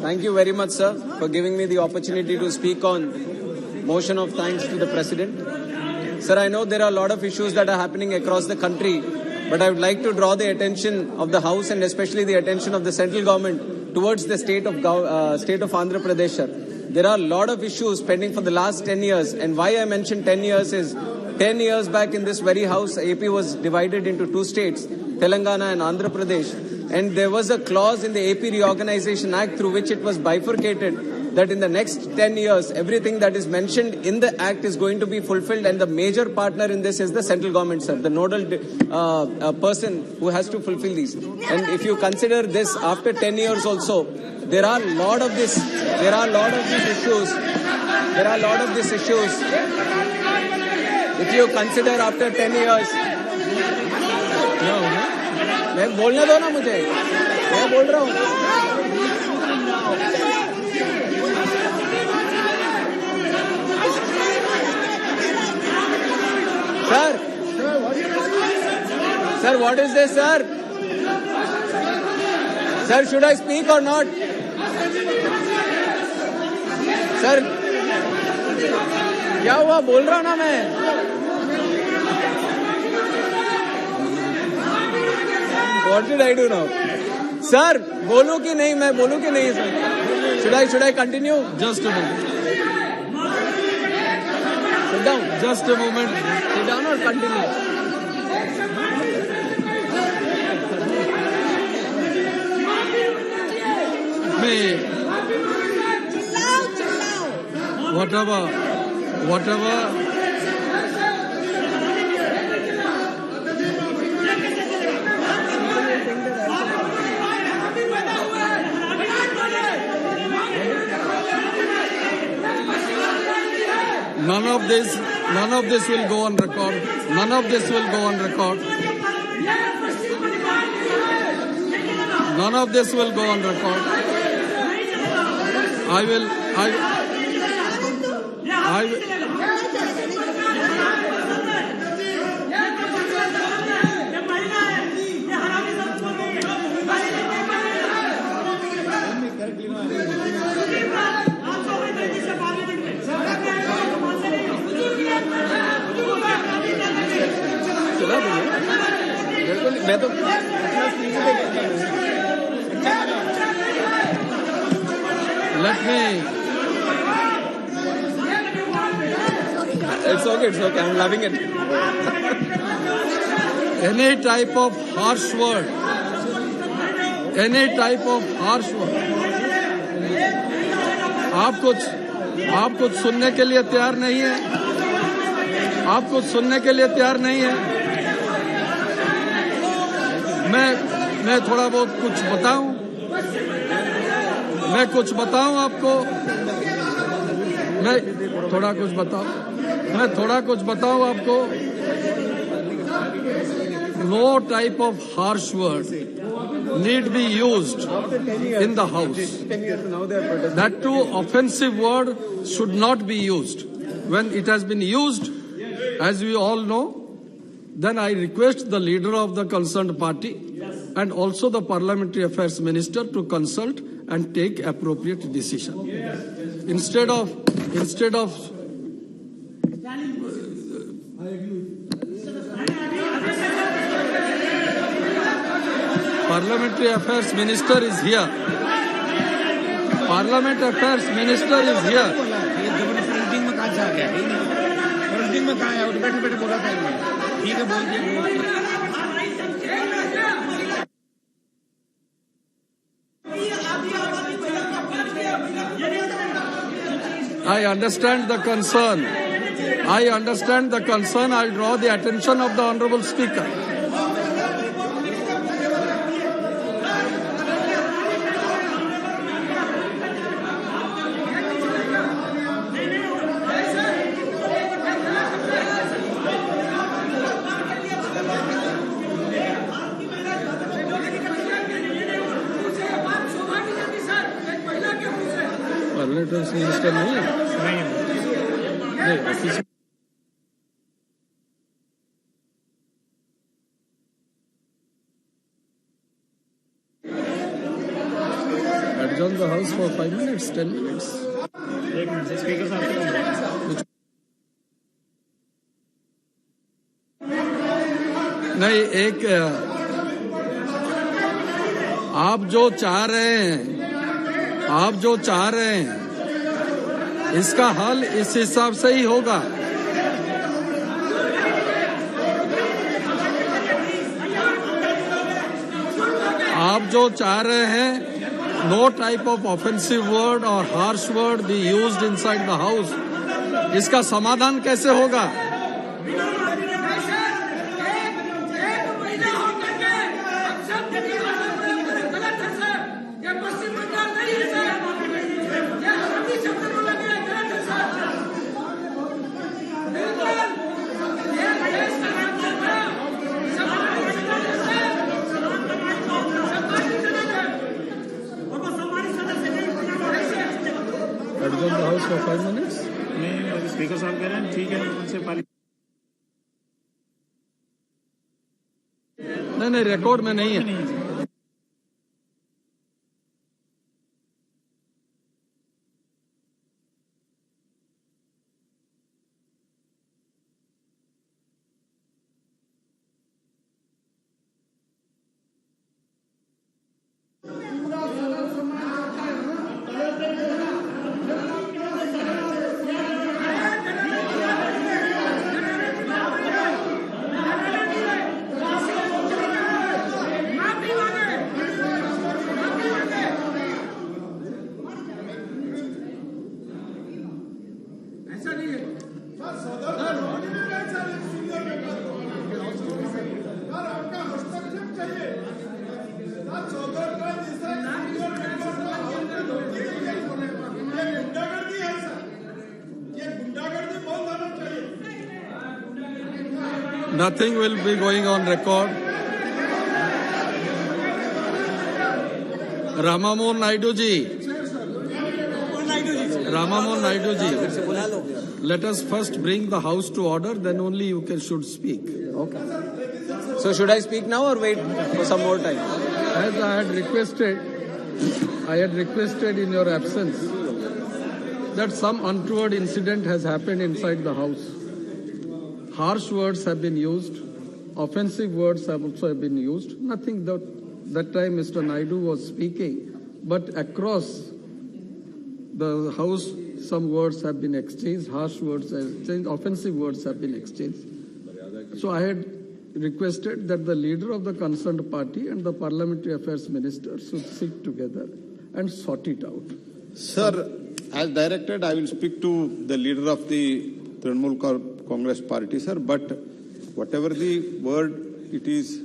Thank you very much, sir, for giving me the opportunity to speak on motion of thanks to the President. Sir, I know there are a lot of issues that are happening across the country, but I would like to draw the attention of the House and especially the attention of the central government towards the state of Andhra Pradesh, sir. There are a lot of issues pending for the last 10 years, and why I mentioned 10 years is 10 years back in this very House, AP was divided into two states, Telangana and Andhra Pradesh. And there was a clause in the AP Reorganization Act through which it was bifurcated that in the next 10 years, everything that is mentioned in the Act is going to be fulfilled, and the major partner in this is the central government, sir, the nodal person who has to fulfill these. And if you consider this after 10 years also, there are a lot of these issues. If you consider after 10 years, मैं बोलने दो ना मुझे, मैं बोल रहा हूँ. Sir, what is this, sir? Sir, should I speak or not? Sir, क्या हुआ? बोल रहा हूँ ना मैं. What did I do now? Sir, बोलूं कि नहीं? मैं बोलूं कि नहीं? Should I continue? Just a moment. Sit down. Just a moment. Sit down or continue? Whatever. None of this will go on record. None of this will go on record. None of this will go on record. I will. मैं तो Let me. It's okay. I'm loving it. Any type of harsh word. आप कुछ सुनने के लिए तैयार नहीं है. मैं थोड़ा बहुत कुछ बताऊं. मैं थोड़ा कुछ बताऊं आपको. No type of harsh word need be used in the house. That too offensive word should not be used. When it has been used, as we all know, then I request the leader of the concerned party and also the Parliamentary Affairs Minister to consult and take appropriate decision. Instead of Parliamentary Affairs Minister is here. I understand the concern. I'll draw the attention of the Honorable Speaker. Parliamentary Minister नहीं है? नहीं, office adjourn the house. House for 5 minutes, 10 minutes. नहीं, एक आप जो चाह रहे हैं, इसका हल इस हिसाब से ही होगा। आप जो चाह रहे हैं, no type of offensive word or harsh word be used inside the house, इसका समाधान कैसे होगा? Adjourn the house for 5 minutes. नहीं, स्पीकर साहब कह रहे हैं ठीक है, उनसे नहीं, रिकॉर्ड में नहीं है। Nothing will be going on record. Mohan Naidu ji. Mohan Naidu ji. Let us first bring the house to order, then only you should speak. Okay. So should I speak now or wait for some more time? As I had requested in your absence that some untoward incident has happened inside the house. Harsh words have been used. Offensive words have also been used. Nothing that time Mr. Naidu was speaking, but across the house some words have been exchanged, harsh words have been exchanged, offensive words have been exchanged. So I had requested that the leader of the concerned party and the parliamentary affairs minister should sit together and sort it out. Sir, as directed, I will speak to the leader of the Trinamool Congress party, sir, but whatever the word it is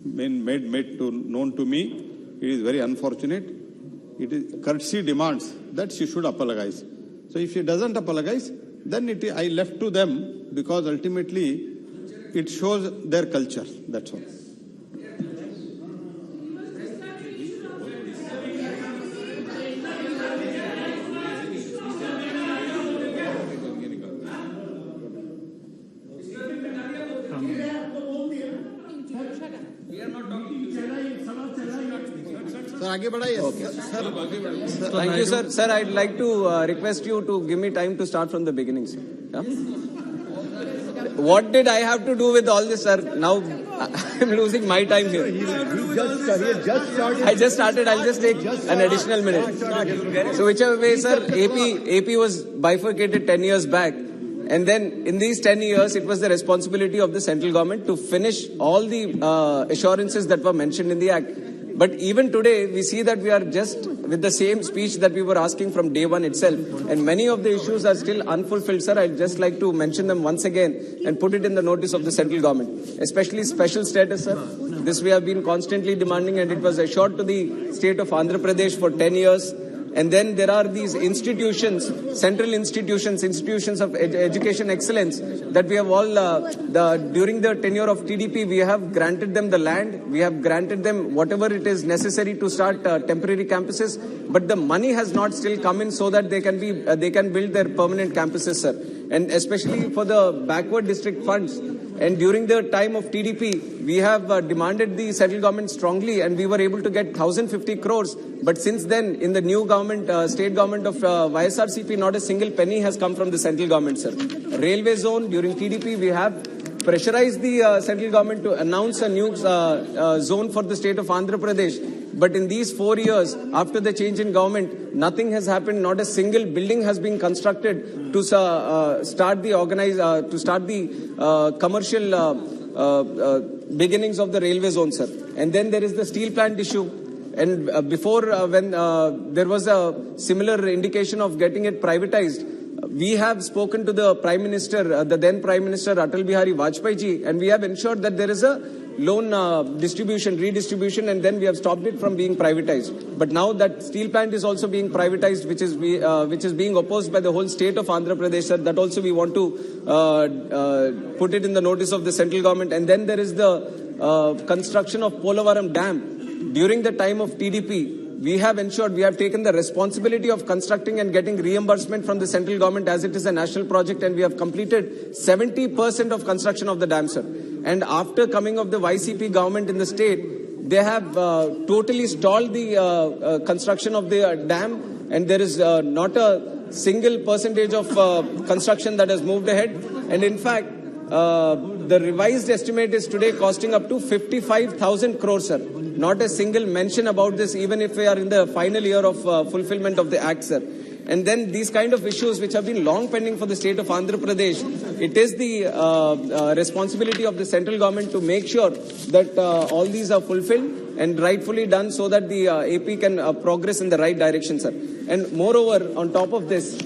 made known to me, it is very unfortunate. It is courtesy demands that she should apologize. So if she doesn't apologize, then I left to them, because ultimately it shows their culture. That's all. आगे बढ़ाइए. Thank you, sir. Sir, I'd like to request you to give me time to start from the beginning, sir. Yeah? What did I have to do with all this, sir? Now I'm losing my time here. I just started. I'll just take an additional minute. So whichever way, sir, AP was bifurcated 10 years back. And then in these 10 years, it was the responsibility of the central government to finish all the assurances that were mentioned in the act. But even today, we see that we are just with the same speech that we were asking from day one itself. And many of the issues are still unfulfilled, sir. I'd just like to mention them once again and put it in the notice of the central government. Especially special status, sir. This we have been constantly demanding, and it was assured to the state of Andhra Pradesh for 10 years. And then there are these institutions, central institutions of education excellence that we have all, during the tenure of TDP, we have granted them the land, we have granted them whatever it is necessary to start temporary campuses, but the money has not still come in so that they can build their permanent campuses, sir. And especially for the backward district funds, And during the time of TDP, we have demanded the central government strongly, and we were able to get 1,050 crores. But since then, in the new government, state government of YSRCP, not a single penny has come from the central government, sir. Railway zone, during TDP, we have pressurized the central government to announce a new zone for the state of Andhra Pradesh. But in these 4 years, after the change in government, nothing has happened. Not a single building has been constructed to start the commercial beginnings of the railway zone, sir. And then there is the steel plant issue. And before, when there was a similar indication of getting it privatized, we have spoken to the Prime Minister, the then Prime Minister Atal Bihari Vajpayee ji, and we have ensured that there is a loan redistribution, and then we have stopped it from being privatized. But now that steel plant is also being privatized, which is being opposed by the whole state of Andhra Pradesh, sir, that also we want to put it in the notice of the central government. And then there is the construction of Polavaram Dam. During the time of TDP, we have ensured, we have taken the responsibility of constructing and getting reimbursement from the central government as it is a national project, and we have completed 70% of construction of the dam, sir. And after coming of the YCP government in the state, they have totally stalled the construction of the dam, and there is not a single percentage of construction that has moved ahead. And in fact, the revised estimate is today costing up to 55,000 crores, sir. Not a single mention about this, even if we are in the final year of fulfillment of the act, sir. And then these kind of issues which have been long pending for the state of Andhra Pradesh, it is the responsibility of the central government to make sure that all these are fulfilled and rightfully done so that the AP can progress in the right direction, sir. And moreover, on top of this,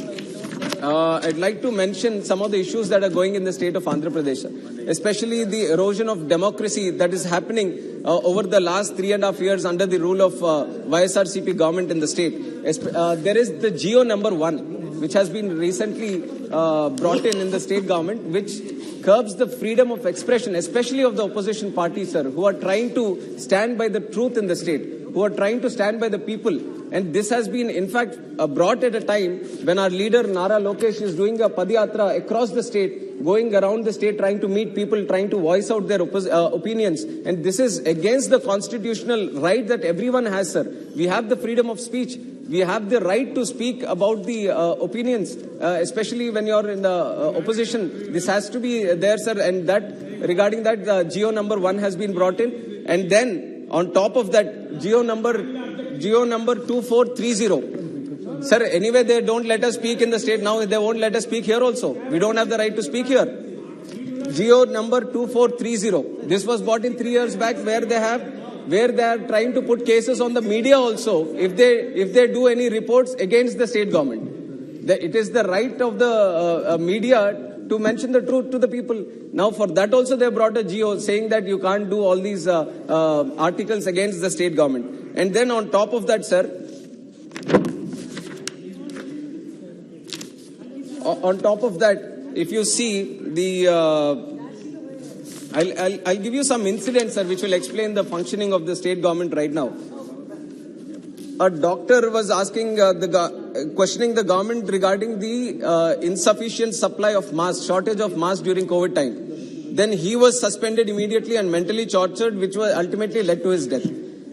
I'd like to mention some of the issues that are going in the state of Andhra Pradesh, especially the erosion of democracy that is happening over the last 3.5 years under the rule of YSRCP government in the state. There is the GO number 1, which has been recently brought in the state government, which curbs the freedom of expression, especially of the opposition parties, sir, who are trying to stand by the truth in the state, who are trying to stand by the people. And this has been, in fact, brought at a time when our leader, Nara Lokesh, is doing a padiyatra across the state, going around the state, trying to meet people, trying to voice out their opinions. And this is against the constitutional right that everyone has, sir. We have the freedom of speech. We have the right to speak about the opinions, especially when you're in the opposition. This has to be there, sir. And that, regarding that, the GO number 1 has been brought in. And then, on top of that, GO number 2430. Sir, anyway, they don't let us speak in the state. Now they won't let us speak here also. We don't have the right to speak here. GO number 2430. This was brought in 3 years back, where they are trying to put cases on the media also if they do any reports against the state government. It is the right of the media to mention the truth to the people. Now for that also they brought a GO saying that you can't do all these articles against the state government. And then on top of that, sir, on top of that, if you see the, I'll give you some incidents, sir, which will explain the functioning of the state government right now. A doctor was asking, questioning the government regarding the insufficient supply of masks, shortage of masks during COVID time. Then he was suspended immediately and mentally tortured, which was ultimately led to his death.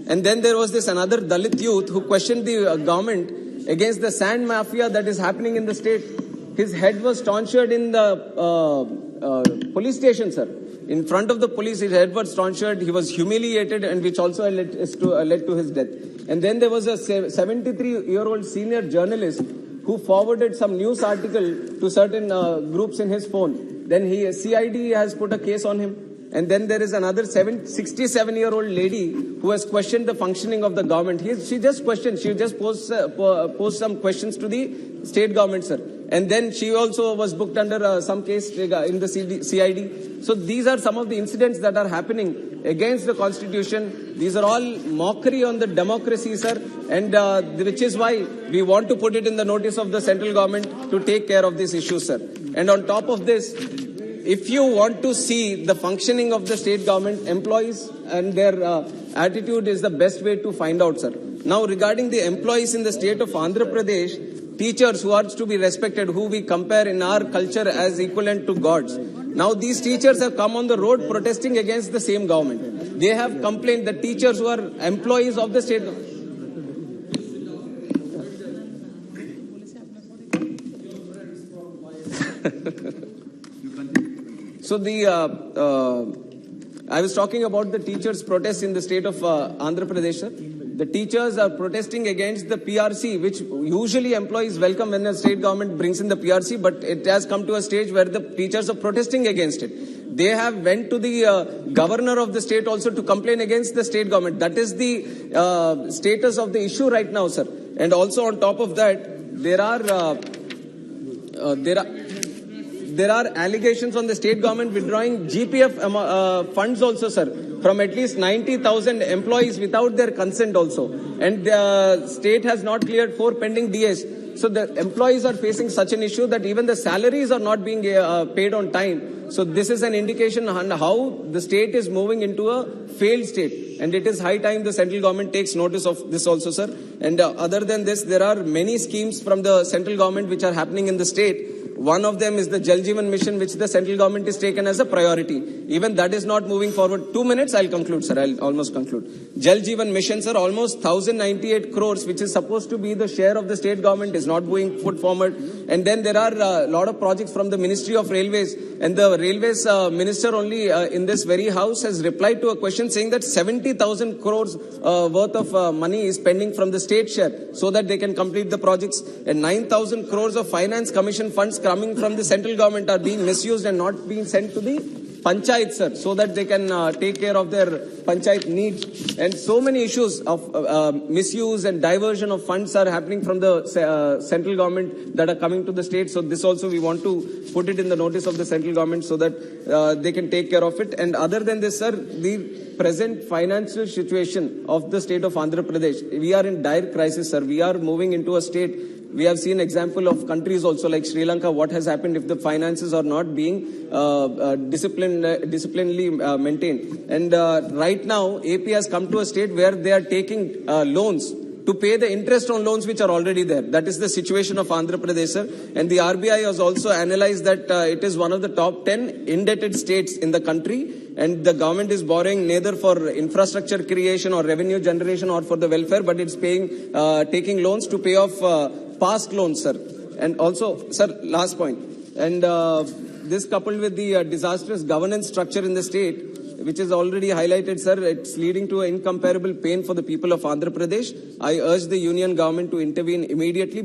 And then there was this another Dalit youth who questioned the government against the sand mafia that is happening in the state. His head was tonsured in the police station, sir. In front of the police, his head was tonsured. He was humiliated, and which also led to his death. And then there was a 73-year-old senior journalist who forwarded some news article to certain groups in his phone. Then CID has put a case on him. And then there is another 67-year-old lady who has questioned the functioning of the government. She just posed some questions to the state government, sir. And then she also was booked under some case in the CID. So these are some of the incidents that are happening against the constitution. These are all mockery on the democracy, sir. And which is why we want to put it in the notice of the central government to take care of these issues, sir. And on top of this, if you want to see the functioning of the state government employees and their attitude is the best way to find out, sir. Now, regarding the employees in the state of Andhra Pradesh, teachers who are to be respected, who we compare in our culture as equivalent to gods. Now, these teachers have come on the road protesting against the same government. They have complained that teachers who are employees of the state. So I was talking about the teachers' protests in the state of Andhra Pradesh, sir. The teachers are protesting against the PRC, which usually employees welcome when the state government brings in the PRC, but it has come to a stage where the teachers are protesting against it. They have went to the governor of the state also to complain against the state government. That is the status of the issue right now, sir. And also on top of that, there are allegations on the state government withdrawing GPF funds also, sir, from at least 90,000 employees without their consent also. And the state has not cleared 4 pending DAs. So the employees are facing such an issue that even the salaries are not being paid on time. So this is an indication on how the state is moving into a failed state. And it is high time the central government takes notice of this also, sir. And other than this, there are many schemes from the central government which are happening in the state. One of them is the Jal Jeevan mission, which the central government is taken as a priority. Even that is not moving forward. 2 minutes, I'll conclude, sir. I'll almost conclude. Jal Jeevan mission, sir, almost 1,098 crores, which is supposed to be the share of the state government, is not being put forward. And then there are a lot of projects from the Ministry of Railways. And the Railways minister only in this very house has replied to a question saying that 70,000 crores worth of money is pending from the state share so that they can complete the projects. And 9,000 crores of finance commission funds coming from the central government are being misused and not being sent to the panchayat, sir, so that they can take care of their panchayat needs. And so many issues of misuse and diversion of funds are happening from the central government that are coming to the state. So this also we want to put it in the notice of the central government so that they can take care of it. And other than this, sir, the present financial situation of the state of Andhra Pradesh, we are in dire crisis, sir. We are moving into a state. We have seen example of countries also like Sri Lanka, what has happened if the finances are not being disciplinedly maintained. And right now, AP has come to a state where they are taking loans to pay the interest on loans which are already there. That is the situation of Andhra Pradesh, sir. And the RBI has also analyzed that it is one of the top 10 indebted states in the country. And the government is borrowing neither for infrastructure creation or revenue generation or for the welfare, but it's taking loans to pay off past loans, sir. And also, sir, last point. And this coupled with the disastrous governance structure in the state, which is already highlighted, sir, it's leading to incomparable pain for the people of Andhra Pradesh. I urge the union government to intervene immediately.